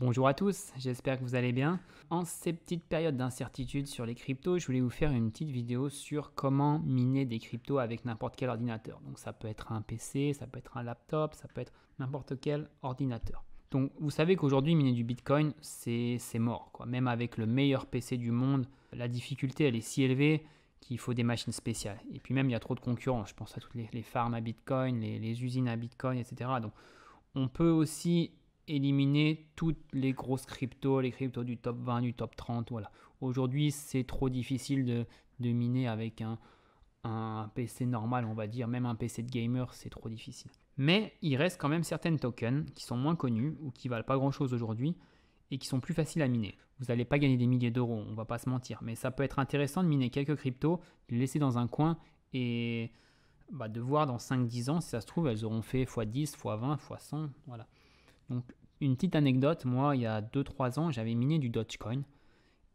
Bonjour à tous, j'espère que vous allez bien. En ces petites périodes d'incertitude sur les cryptos, je voulais vous faire une petite vidéo sur comment miner des cryptos avec n'importe quel ordinateur. Donc ça peut être un PC, ça peut être un laptop, ça peut être n'importe quel ordinateur. Donc vous savez qu'aujourd'hui miner du Bitcoin c'est mort, quoi. Même avec le meilleur PC du monde, la difficulté elle est si élevée qu'il faut des machines spéciales. Et puis même il y a trop de concurrents, je pense à toutes les farms à Bitcoin, les usines à Bitcoin, etc. Donc on peut aussi éliminer toutes les grosses cryptos, les cryptos du top 20, du top 30. Voilà. Aujourd'hui, c'est trop difficile de miner avec un PC normal, on va dire. Même un PC de gamer, c'est trop difficile. Mais il reste quand même certaines tokens qui sont moins connus ou qui valent pas grand-chose aujourd'hui et qui sont plus faciles à miner. Vous n'allez pas gagner des milliers d'euros, on va pas se mentir. Mais ça peut être intéressant de miner quelques cryptos, de les laisser dans un coin et de voir dans 5-10 ans, si ça se trouve, elles auront fait x10, x20, x100. Voilà. Donc, une petite anecdote, moi, il y a 2-3 ans, j'avais miné du Dogecoin.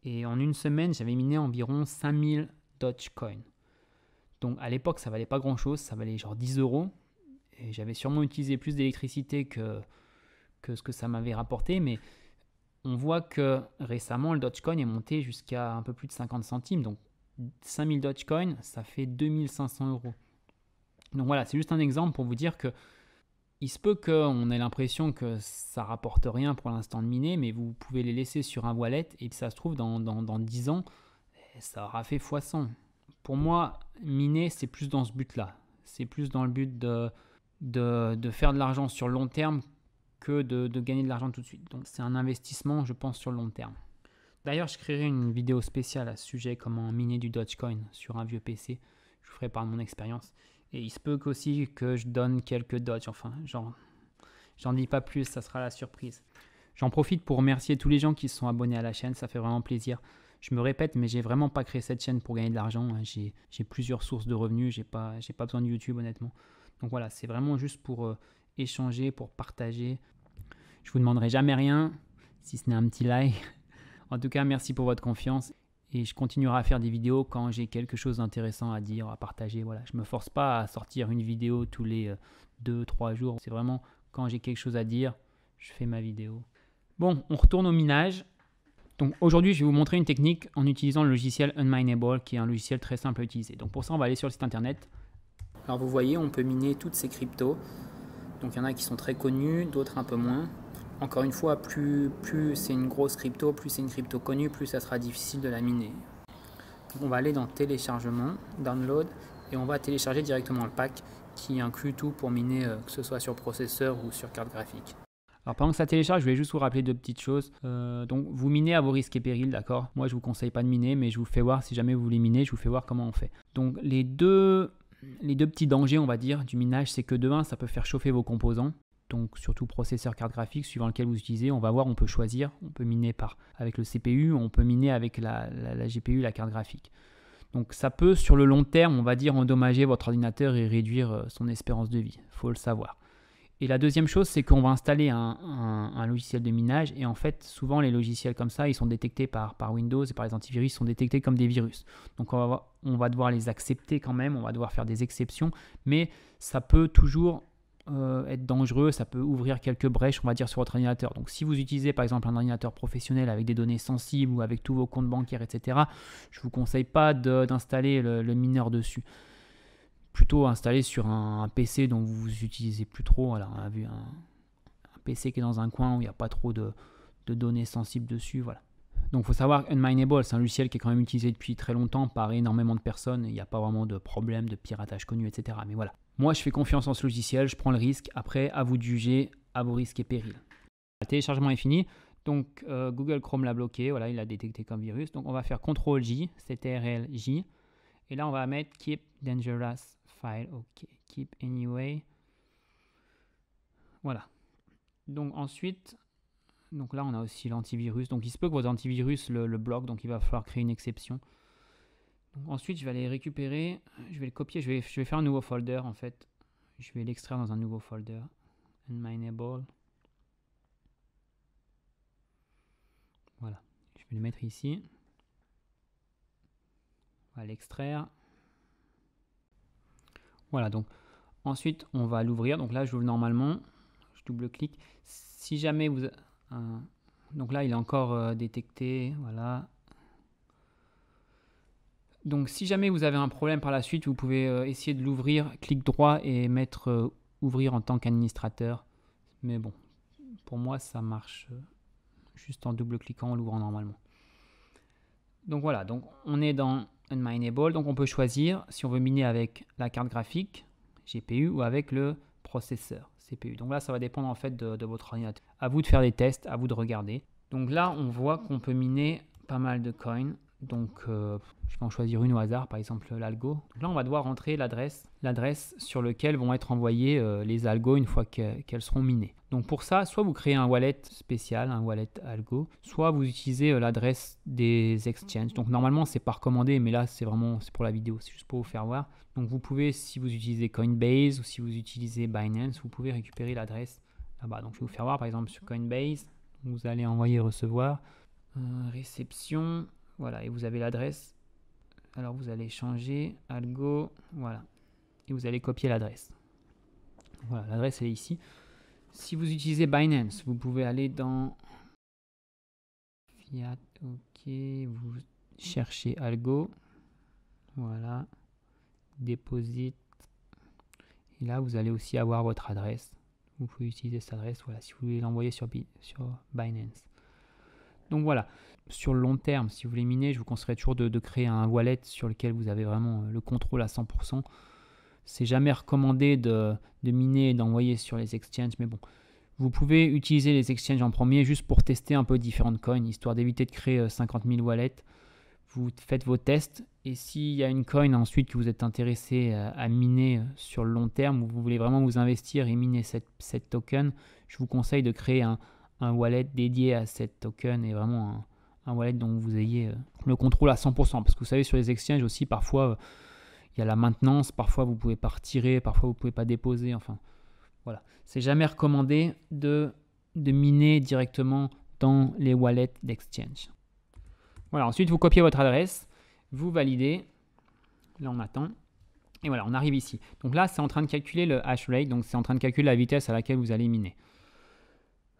Et en une semaine, j'avais miné environ 5000 Dogecoin. Donc, à l'époque, ça valait pas grand-chose, ça valait genre 10 euros. Et j'avais sûrement utilisé plus d'électricité que ce que ça m'avait rapporté. Mais on voit que récemment, le Dogecoin est monté jusqu'à un peu plus de 50 centimes. Donc, 5000 Dogecoin, ça fait 2500 euros. Donc voilà, c'est juste un exemple pour vous dire que il se peut qu'on ait l'impression que ça rapporte rien pour l'instant de miner, mais vous pouvez les laisser sur un wallet et ça se trouve dans 10 ans, ça aura fait x100. Pour moi, miner, c'est plus dans ce but-là. C'est plus dans le but de faire de l'argent sur le long terme que de gagner de l'argent tout de suite. Donc c'est un investissement, je pense, sur le long terme. D'ailleurs, je créerai une vidéo spéciale à ce sujet, comment miner du Dogecoin sur un vieux PC. Je vous ferai par mon expérience. Et il se peut aussi que je donne quelques Doge, enfin, j'en dis pas plus, ça sera la surprise. J'en profite pour remercier tous les gens qui se sont abonnés à la chaîne, ça fait vraiment plaisir. Je me répète, mais j'ai vraiment pas créé cette chaîne pour gagner de l'argent. J'ai plusieurs sources de revenus, j'ai pas besoin de YouTube honnêtement. Donc voilà, c'est vraiment juste pour échanger, pour partager. Je vous demanderai jamais rien, si ce n'est un petit like. En tout cas, merci pour votre confiance. Et je continuerai à faire des vidéos quand j'ai quelque chose d'intéressant à dire, à partager. Voilà, je ne me force pas à sortir une vidéo tous les 2-3 jours. C'est vraiment quand j'ai quelque chose à dire, je fais ma vidéo. Bon, on retourne au minage. Donc aujourd'hui, je vais vous montrer une technique en utilisant le logiciel Unmineable, qui est un logiciel très simple à utiliser. Donc pour ça, on va aller sur le site internet. Alors vous voyez, on peut miner toutes ces cryptos. Donc il y en a qui sont très connus, d'autres un peu moins. Encore une fois, plus c'est une grosse crypto, plus c'est une crypto connue, plus ça sera difficile de la miner. Donc on va aller dans téléchargement, download, et on va télécharger directement le pack qui inclut tout pour miner, que ce soit sur processeur ou sur carte graphique. Alors pendant que ça télécharge, je vais juste vous rappeler deux petites choses. Donc vous minez à vos risques et périls, d'accord? Moi je vous conseille pas de miner, mais je vous fais voir, si jamais vous voulez miner, je vous fais voir comment on fait. Donc les deux petits dangers, on va dire, du minage, c'est que de 1, ça peut faire chauffer vos composants. Donc surtout processeur, carte graphique, suivant lequel vous utilisez, on va voir, on peut choisir, on peut miner avec le CPU, on peut miner avec la GPU, la carte graphique. Donc ça peut sur le long terme, on va dire, endommager votre ordinateur et réduire son espérance de vie, il faut le savoir. Et la deuxième chose, c'est qu'on va installer un logiciel de minage et en fait, souvent les logiciels comme ça, ils sont détectés par Windows et par les antivirus, ils sont détectés comme des virus. Donc on va devoir les accepter quand même, on va devoir faire des exceptions, mais ça peut toujours être dangereux, ça peut ouvrir quelques brèches, on va dire, sur votre ordinateur. Donc si vous utilisez par exemple un ordinateur professionnel avec des données sensibles ou avec tous vos comptes bancaires, etc., je ne vous conseille pas d'installer le mineur dessus. Plutôt installer sur un PC dont vous utilisez plus trop. Alors, on a vu un PC qui est dans un coin où il n'y a pas trop de données sensibles dessus. Voilà. Donc il faut savoir Unmineable, c'est un logiciel qui est quand même utilisé depuis très longtemps par énormément de personnes. Il n'y a pas vraiment de problème de piratage connu, etc. Mais voilà. Moi, je fais confiance en ce logiciel, je prends le risque. Après, à vous de juger, à vos risques et périls. Le téléchargement est fini. Donc Google Chrome l'a bloqué. Voilà, il l'a détecté comme virus. Donc on va faire CTRL-J, CTRL-J. Et là, on va mettre Keep Dangerous File. OK. Keep Anyway. Voilà. Donc ensuite... Donc là, on a aussi l'antivirus. Donc il se peut que votre antivirus le bloque, donc il va falloir créer une exception. Donc ensuite, je vais aller récupérer, je vais le copier, je vais faire un nouveau folder en fait. Je vais l'extraire dans un nouveau folder. Unmineable. Voilà. Je vais le mettre ici. On va l'extraire. Voilà, donc ensuite, on va l'ouvrir. Donc là, j'ouvre normalement. Je double-clique. Si jamais vous... Donc là, il est encore détecté. Voilà. Donc si jamais vous avez un problème par la suite, vous pouvez essayer de l'ouvrir, clic droit et mettre ouvrir en tant qu'administrateur. Mais bon, pour moi, ça marche juste en double-cliquant, en l'ouvrant normalement. Donc voilà, donc on est dans Unmineable. Donc on peut choisir si on veut miner avec la carte graphique, GPU, ou avec le processeur, CPU. Donc là, ça va dépendre en fait de votre ordinateur. À vous de faire des tests, à vous de regarder. Donc là, on voit qu'on peut miner pas mal de coins. Donc, je vais en choisir une au hasard, par exemple l'algo. Donc là, on va devoir rentrer l'adresse sur laquelle vont être envoyés les algos une fois qu'elles seront minées. Donc pour ça, soit vous créez un wallet spécial, un wallet algo, soit vous utilisez l'adresse des exchanges. Donc normalement, c'est pas recommandé, mais là, c'est pour la vidéo, c'est juste pour vous faire voir. Donc vous pouvez, si vous utilisez Coinbase ou si vous utilisez Binance, vous pouvez récupérer l'adresse là-bas. Donc je vais vous faire voir, par exemple sur Coinbase, vous allez envoyer recevoir, réception. Voilà, et vous avez l'adresse. Alors vous allez changer algo, voilà, et vous allez copier l'adresse. Voilà, l'adresse est ici. Si vous utilisez Binance, vous pouvez aller dans Fiat, ok, vous cherchez algo, voilà, deposit, et là vous allez aussi avoir votre adresse. Vous pouvez utiliser cette adresse, voilà, si vous voulez l'envoyer sur Binance. Donc voilà, sur le long terme, si vous voulez miner, je vous conseillerais toujours de créer un wallet sur lequel vous avez vraiment le contrôle à 100%. C'est jamais recommandé de miner et d'envoyer sur les exchanges, mais bon, vous pouvez utiliser les exchanges en premier juste pour tester un peu différentes coins, histoire d'éviter de créer 50 000 wallets. Vous faites vos tests et s'il y a une coin ensuite que vous êtes intéressé à miner sur le long terme, ou vous voulez vraiment vous investir et miner cette token, je vous conseille de créer un wallet dédié à cette token et vraiment un wallet dont vous ayez le contrôle à 100%. Parce que vous savez, sur les exchanges aussi, parfois, il y a la maintenance, parfois vous ne pouvez pas retirer, parfois vous ne pouvez pas déposer, enfin, voilà. C'est jamais recommandé de miner directement dans les wallets d'exchange. Voilà, ensuite vous copiez votre adresse, vous validez, là on attend, et voilà, on arrive ici. Donc là, c'est en train de calculer le hash rate, donc c'est en train de calculer la vitesse à laquelle vous allez miner.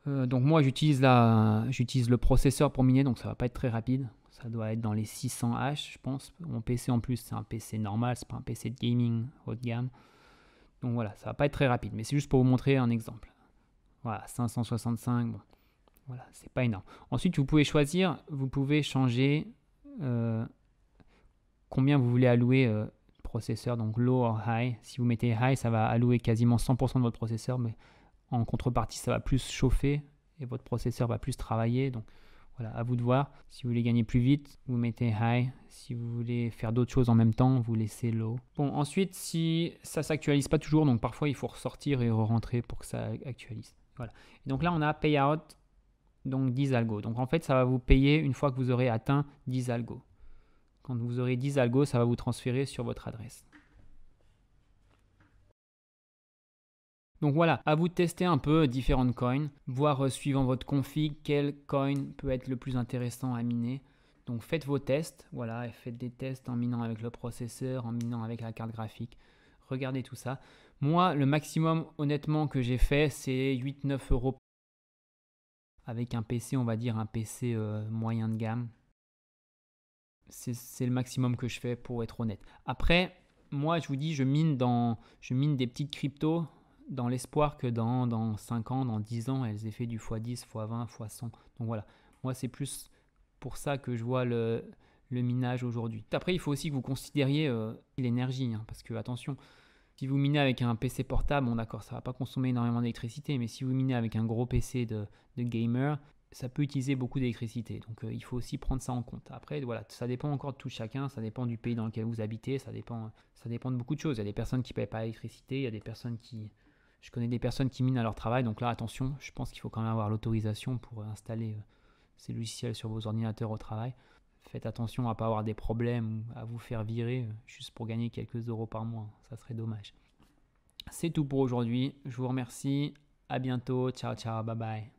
Donc moi j'utilise le processeur pour miner, donc ça va pas être très rapide. Ça doit être dans les 600 H, je pense. Mon PC en plus, c'est un PC normal, c'est pas un PC de gaming haut de gamme. Donc voilà, ça va pas être très rapide, mais c'est juste pour vous montrer un exemple. Voilà, 565, bon, voilà, c'est pas énorme. Ensuite, vous pouvez choisir, vous pouvez changer combien vous voulez allouer processeur, donc low or high. Si vous mettez high, ça va allouer quasiment 100% de votre processeur, mais en contrepartie, ça va plus chauffer et votre processeur va plus travailler. Donc voilà, à vous de voir. Si vous voulez gagner plus vite, vous mettez high. Si vous voulez faire d'autres choses en même temps, vous laissez low. Bon, ensuite, si ça ne s'actualise pas toujours, donc parfois il faut ressortir et re-rentrer pour que ça actualise. Voilà. Et donc là, on a payout, donc 10 algos. Donc en fait, ça va vous payer une fois que vous aurez atteint 10 algos. Quand vous aurez 10 algos, ça va vous transférer sur votre adresse. Donc voilà, à vous de tester un peu différentes coins, voir suivant votre config quel coin peut être le plus intéressant à miner. Donc faites vos tests, voilà, et faites des tests en minant avec le processeur, en minant avec la carte graphique. Regardez tout ça. Moi, le maximum honnêtement que j'ai fait, c'est 8-9 euros avec un PC, on va dire un PC moyen de gamme. C'est le maximum que je fais pour être honnête. Après, moi je vous dis, je mine des petites cryptos dans l'espoir que dans 5 ans, dans 10 ans, elles aient fait du x10, x20, x100. Donc voilà, moi c'est plus pour ça que je vois le minage aujourd'hui. Après, il faut aussi que vous considériez l'énergie, hein, parce que attention, si vous minez avec un PC portable, bon d'accord, ça ne va pas consommer énormément d'électricité, mais si vous minez avec un gros PC de gamer, ça peut utiliser beaucoup d'électricité. Donc il faut aussi prendre ça en compte. Après, voilà, ça dépend encore de tout chacun, ça dépend du pays dans lequel vous habitez, ça dépend de beaucoup de choses. Il y a des personnes qui ne payent pas l'électricité, il y a des personnes qui... Je connais des personnes qui minent à leur travail, donc là, attention, je pense qu'il faut quand même avoir l'autorisation pour installer ces logiciels sur vos ordinateurs au travail. Faites attention à ne pas avoir des problèmes ou à vous faire virer juste pour gagner quelques euros par mois. Ça serait dommage. C'est tout pour aujourd'hui. Je vous remercie. À bientôt. Ciao, ciao. Bye bye.